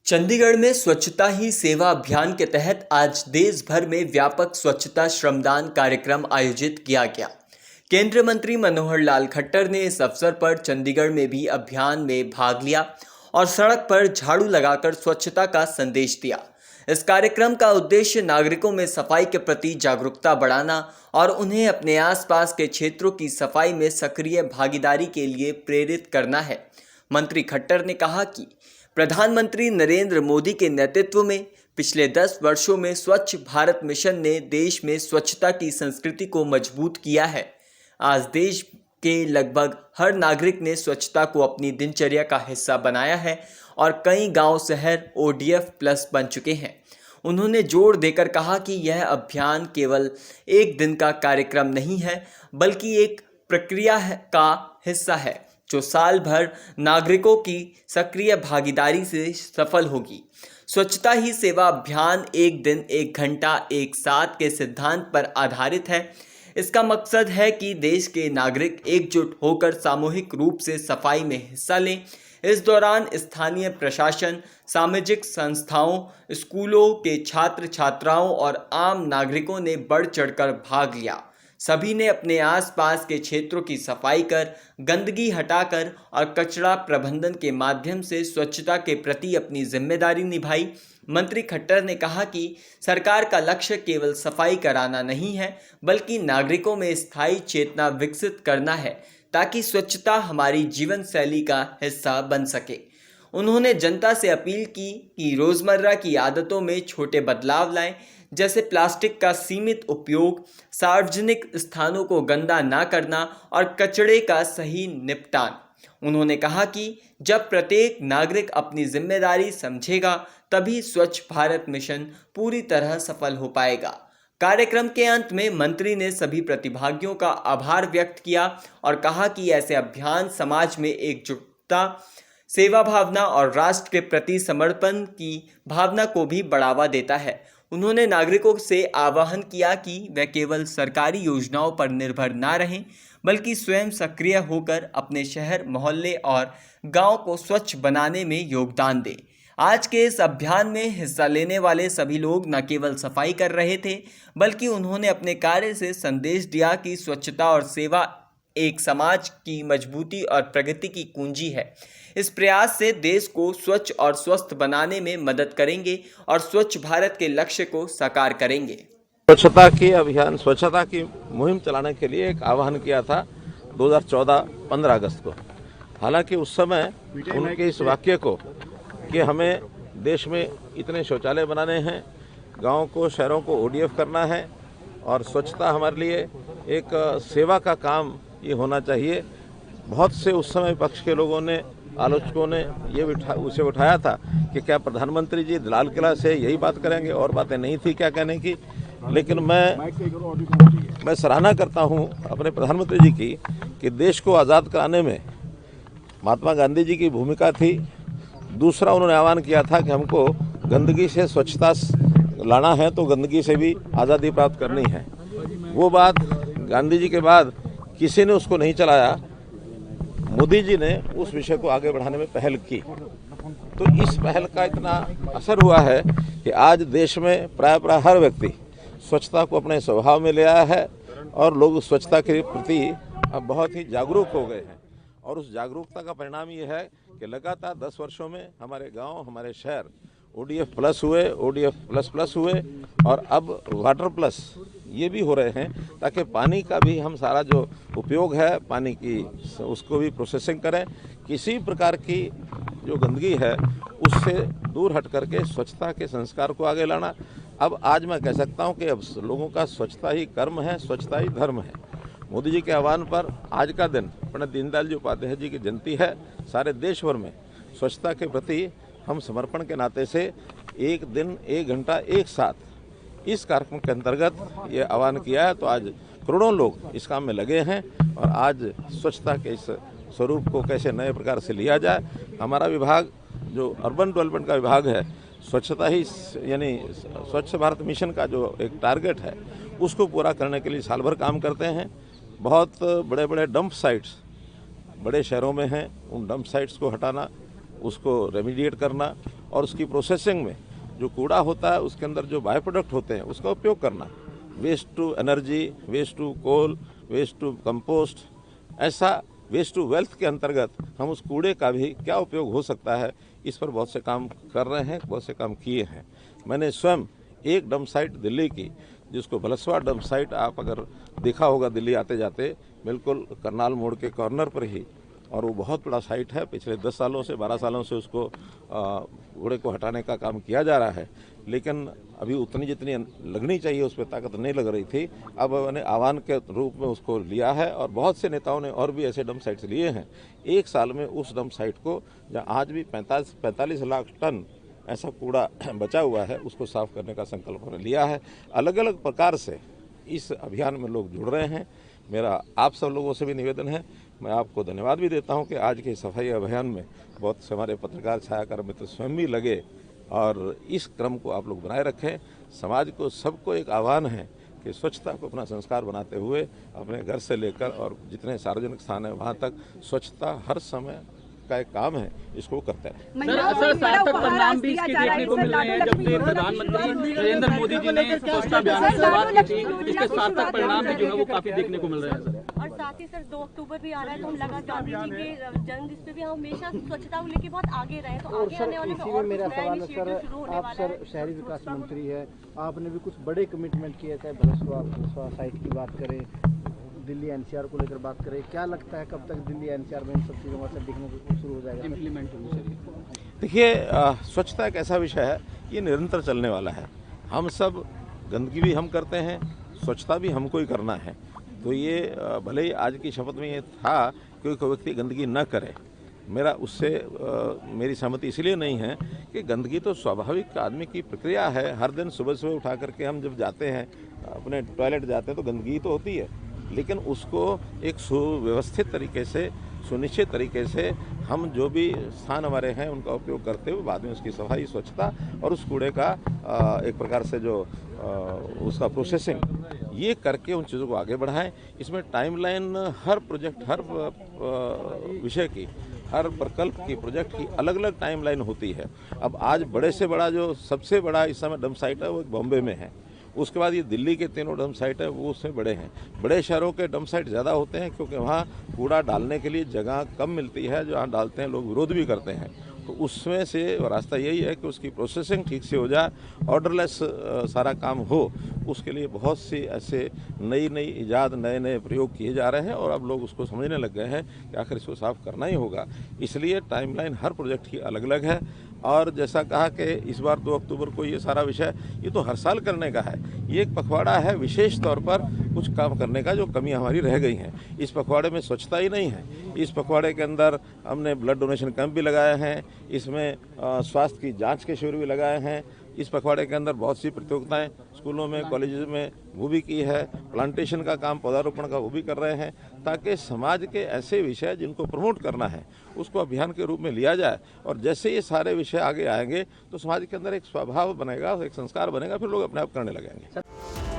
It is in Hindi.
चंडीगढ़ में स्वच्छता ही सेवा अभियान के तहत आज देश भर में व्यापक स्वच्छता श्रमदान कार्यक्रम आयोजित किया गया। केंद्रीय मंत्री मनोहर लाल खट्टर ने इस अवसर पर चंडीगढ़ में भी अभियान में भाग लिया और सड़क पर झाड़ू लगाकर स्वच्छता का संदेश दिया। इस कार्यक्रम का उद्देश्य नागरिकों में सफाई के प्रति जागरूकता बढ़ाना और उन्हें अपने आसपास के क्षेत्रों की सफाई में सक्रिय भागीदारी के लिए प्रेरित करना है। मंत्री खट्टर ने कहा कि प्रधानमंत्री नरेंद्र मोदी के नेतृत्व में पिछले 10 वर्षों में स्वच्छ भारत मिशन ने देश में स्वच्छता की संस्कृति को मजबूत किया है। आज देश के लगभग हर नागरिक ने स्वच्छता को अपनी दिनचर्या का हिस्सा बनाया है और कई गांव शहर ODF प्लस बन चुके हैं। उन्होंने जोर देकर कहा कि यह अभियान केवल एक दिन का कार्यक्रम नहीं है, बल्कि एक प्रक्रिया का हिस्सा है जो साल भर नागरिकों की सक्रिय भागीदारी से सफल होगी। स्वच्छता ही सेवा अभियान एक दिन एक घंटा एक साथ के सिद्धांत पर आधारित है। इसका मकसद है कि देश के नागरिक एकजुट होकर सामूहिक रूप से सफाई में हिस्सा लें। इस दौरान स्थानीय प्रशासन, सामाजिक संस्थाओं, स्कूलों के छात्र छात्राओं और आम नागरिकों ने बढ़ चढ़कर भाग लिया। सभी ने अपने आसपास के क्षेत्रों की सफाई कर, गंदगी हटाकर और कचरा प्रबंधन के माध्यम से स्वच्छता के प्रति अपनी जिम्मेदारी निभाई। मंत्री खट्टर ने कहा कि सरकार का लक्ष्य केवल सफाई कराना नहीं है, बल्कि नागरिकों में स्थायी चेतना विकसित करना है ताकि स्वच्छता हमारी जीवन शैली का हिस्सा बन सके। उन्होंने जनता से अपील की कि रोज़मर्रा की आदतों में छोटे बदलाव लाएं, जैसे प्लास्टिक का सीमित उपयोग, सार्वजनिक स्थानों को गंदा ना करना और कचरे का सही निपटान। उन्होंने कहा कि जब प्रत्येक नागरिक अपनी जिम्मेदारी समझेगा, तभी स्वच्छ भारत मिशन पूरी तरह सफल हो पाएगा। कार्यक्रम के अंत में मंत्री ने सभी प्रतिभागियों का आभार व्यक्त किया और कहा कि ऐसे अभियान समाज में एकजुटता, सेवा भावना और राष्ट्र के प्रति समर्पण की भावना को भी बढ़ावा देता है। उन्होंने नागरिकों से आह्वान किया कि वे केवल सरकारी योजनाओं पर निर्भर ना रहें, बल्कि स्वयं सक्रिय होकर अपने शहर, मोहल्ले और गांव को स्वच्छ बनाने में योगदान दें। आज के इस अभियान में हिस्सा लेने वाले सभी लोग न केवल सफाई कर रहे थे, बल्कि उन्होंने अपने कार्य से संदेश दिया कि स्वच्छता और सेवा एक समाज की मजबूती और प्रगति की कुंजी है। इस प्रयास से देश को स्वच्छ और स्वस्थ बनाने में मदद करेंगे और स्वच्छ भारत के लक्ष्य को साकार करेंगे। स्वच्छता की मुहिम चलाने के लिए एक आह्वान किया था 2014 15 अगस्त को। हालांकि उस समय उनके इस वाक्य को कि हमें देश में इतने शौचालय बनाने हैं, गाँव को, शहरों को ODF करना है और स्वच्छता हमारे लिए एक सेवा का काम ये होना चाहिए। बहुत से उस समय पक्ष के लोगों ने, आलोचकों ने ये उसे उठाया था कि क्या प्रधानमंत्री जी लाल किला से यही बात करेंगे, और बातें नहीं थी क्या कहने की। लेकिन मैं सराहना करता हूँ अपने प्रधानमंत्री जी की कि देश को आज़ाद कराने में महात्मा गांधी जी की भूमिका थी। दूसरा, उन्होंने आह्वान किया था कि हमको गंदगी से स्वच्छता लाना है तो गंदगी से भी आज़ादी प्राप्त करनी है। वो बात गांधी जी के बाद किसी ने उसको नहीं चलाया। मोदी जी ने उस विषय को आगे बढ़ाने में पहल की। तो इस पहल का इतना असर हुआ है कि आज देश में प्राय हर व्यक्ति स्वच्छता को अपने स्वभाव में ले आया है और लोग स्वच्छता के प्रति अब बहुत ही जागरूक हो गए हैं। और उस जागरूकता का परिणाम ये है कि लगातार 10 वर्षों में हमारे गांव, हमारे शहर ODF प्लस हुए, ODF प्लस प्लस हुए और अब वाटर प्लस ये भी हो रहे हैं, ताकि पानी का भी हम सारा जो उपयोग है पानी की, उसको भी प्रोसेसिंग करें। किसी प्रकार की जो गंदगी है उससे दूर हट करके स्वच्छता के संस्कार को आगे लाना। अब आज मैं कह सकता हूं कि अब लोगों का स्वच्छता ही कर्म है, स्वच्छता ही धर्म है। मोदी जी के आह्वान पर आज का दिन पंडित दीनदयाल जी उपाध्याय जी की जयंती है। सारे देश भर में स्वच्छता के प्रति हम समर्पण के नाते से एक दिन एक घंटा एक साथ इस कार्यक्रम के अंतर्गत ये आह्वान किया है। तो आज करोड़ों लोग इस काम में लगे हैं और आज स्वच्छता के इस स्वरूप को कैसे नए प्रकार से लिया जाए। हमारा विभाग जो अर्बन डेवलपमेंट का विभाग है, स्वच्छता ही यानी स्वच्छ भारत मिशन का जो एक टारगेट है उसको पूरा करने के लिए साल भर काम करते हैं। बहुत बड़े बड़े डंप साइट्स बड़े शहरों में हैं, उन डंप साइट्स को हटाना, उसको रेमिडिएट करना और उसकी प्रोसेसिंग में जो कूड़ा होता है उसके अंदर जो बाय प्रोडक्ट होते हैं उसका उपयोग करना। Waste to energy, waste to coal, waste to compost, ऐसा वेस्ट टू वेल्थ के अंतर्गत हम उस कूड़े का भी क्या उपयोग हो सकता है, इस पर बहुत से काम कर रहे हैं, बहुत से काम किए हैं। मैंने स्वयं एक डंप साइट दिल्ली की, जिसको बलसवा डंप साइट आप अगर देखा होगा दिल्ली आते जाते, बिल्कुल करनाल मोड़ के कॉर्नर पर ही, और वो बहुत बड़ा साइट है। पिछले 10 सालों से 12 सालों से उसको कूड़े को हटाने का काम किया जा रहा है, लेकिन अभी उतनी जितनी लगनी चाहिए उस पर ताकत नहीं लग रही थी। अब मैंने आह्वान के रूप में उसको लिया है और बहुत से नेताओं ने और भी ऐसे डंप साइट्स लिए हैं। एक साल में उस डंप साइट को, जहाँ आज भी 45 लाख टन ऐसा कूड़ा बचा हुआ है, उसको साफ करने का संकल्प हमने लिया है। अलग अलग प्रकार से इस अभियान में लोग जुड़ रहे हैं। मेरा आप सब लोगों से भी निवेदन है, मैं आपको धन्यवाद भी देता हूं कि आज के सफाई अभियान में बहुत से हमारे पत्रकार छायाकार मित्र स्वयं भी लगे, और इस क्रम को आप लोग बनाए रखें। समाज को सबको एक आह्वान है कि स्वच्छता को अपना संस्कार बनाते हुए अपने घर से लेकर और जितने सार्वजनिक स्थान है वहाँ तक स्वच्छता हर समय का एक काम है, इसको करते हैं। सर सार्थक परिणाम भी इसके देखने को मिल रहे हैं। जब प्रधानमंत्री नरेंद्र मोदी जी ने स्वच्छता अभियान की शुरुआत की थी, इसके सार्थक परिणाम भी जो है वो काफी देखने को मिल रहे हैं सर। और साथ ही सर 2 अक्टूबर भी आ रहा है, तो हम लगातार गांधी जी के जन्मदिन पे भी हम हमेशा स्वच्छता को लेके बहुत आगे रहे, तो आगे आने वाले में और मेरा कुछ नया सवाल है इनिशिएटिव शुरू होने आप वाला सर है। शहरी विकास मंत्री है, आपने भी कुछ बड़े कमिटमेंट किए, चाहे बलसवा साइट की बात करें, दिल्ली एनसीआर को लेकर बात करें, क्या लगता है कब तक दिल्ली एनसीआर में इन सब चीज़ों का दिखने को शुरू हो जाएगा, इम्प्लीमेंट होनी चाहिए? देखिए, स्वच्छता एक ऐसा विषय है, ये निरंतर चलने वाला है। हम सब गंदगी भी हम करते हैं, स्वच्छता भी हमको ही करना है। तो ये भले ही आज की शपथ में ये था कि कोई व्यक्ति गंदगी न करे, मेरा उससे मेरी सहमति इसलिए नहीं है कि गंदगी तो स्वाभाविक आदमी की प्रक्रिया है। हर दिन सुबह सुबह उठा करके हम जब जाते हैं अपने टॉयलेट जाते हैं तो गंदगी तो होती है, लेकिन उसको एक सुव्यवस्थित तरीके से, सुनिश्चित तरीके से हम जो भी स्थान हमारे हैं उनका उपयोग करते हुए बाद में उसकी सफाई, स्वच्छता और उस कूड़े का एक प्रकार से जो उसका प्रोसेसिंग, ये करके उन चीज़ों को आगे बढ़ाएं। इसमें टाइमलाइन हर प्रोजेक्ट, हर विषय की, हर प्रकल्प की, प्रोजेक्ट की अलग अलग टाइमलाइन होती है। अब आज बड़े से बड़ा जो सबसे बड़ा इस समय डंप साइट है वो बॉम्बे में है, उसके बाद ये दिल्ली के 3 डंप साइट है वो उससे बड़े हैं। बड़े शहरों के डंप साइट ज़्यादा होते हैं क्योंकि वहाँ कूड़ा डालने के लिए जगह कम मिलती है, जहाँ डालते हैं लोग विरोध भी करते हैं। तो उसमें से रास्ता यही है कि उसकी प्रोसेसिंग ठीक से हो जाए, ऑर्डरलेस सारा काम हो। उसके लिए बहुत सी ऐसे नई नई ईजाद, नए नए प्रयोग किए जा रहे हैं और अब लोग उसको समझने लग गए हैं कि आखिर इसको साफ करना ही होगा। इसलिए टाइमलाइन हर प्रोजेक्ट की अलग अलग है। और जैसा कहा कि इस बार 2 अक्टूबर को ये सारा विषय, ये तो हर साल करने का है। ये एक पखवाड़ा है विशेष तौर पर कुछ काम करने का, जो कमियां हमारी रह गई हैं। इस पखवाड़े में स्वच्छता ही नहीं है। इस पखवाड़े के अंदर हमने ब्लड डोनेशन कैंप भी लगाए हैं, इसमें स्वास्थ्य की जांच के शिविर भी लगाए हैं। इस पखवाड़े के अंदर बहुत सी प्रतियोगिताएं स्कूलों में, कॉलेजेस में वो भी की है। प्लांटेशन का काम, पौधारोपण का वो भी कर रहे हैं, ताकि समाज के ऐसे विषय जिनको प्रमोट करना है उसको अभियान के रूप में लिया जाए। और जैसे ये सारे विषय आगे आएंगे तो समाज के अंदर एक स्वभाव बनेगा, एक संस्कार बनेगा, फिर लोग अपने आप करने लगेंगे।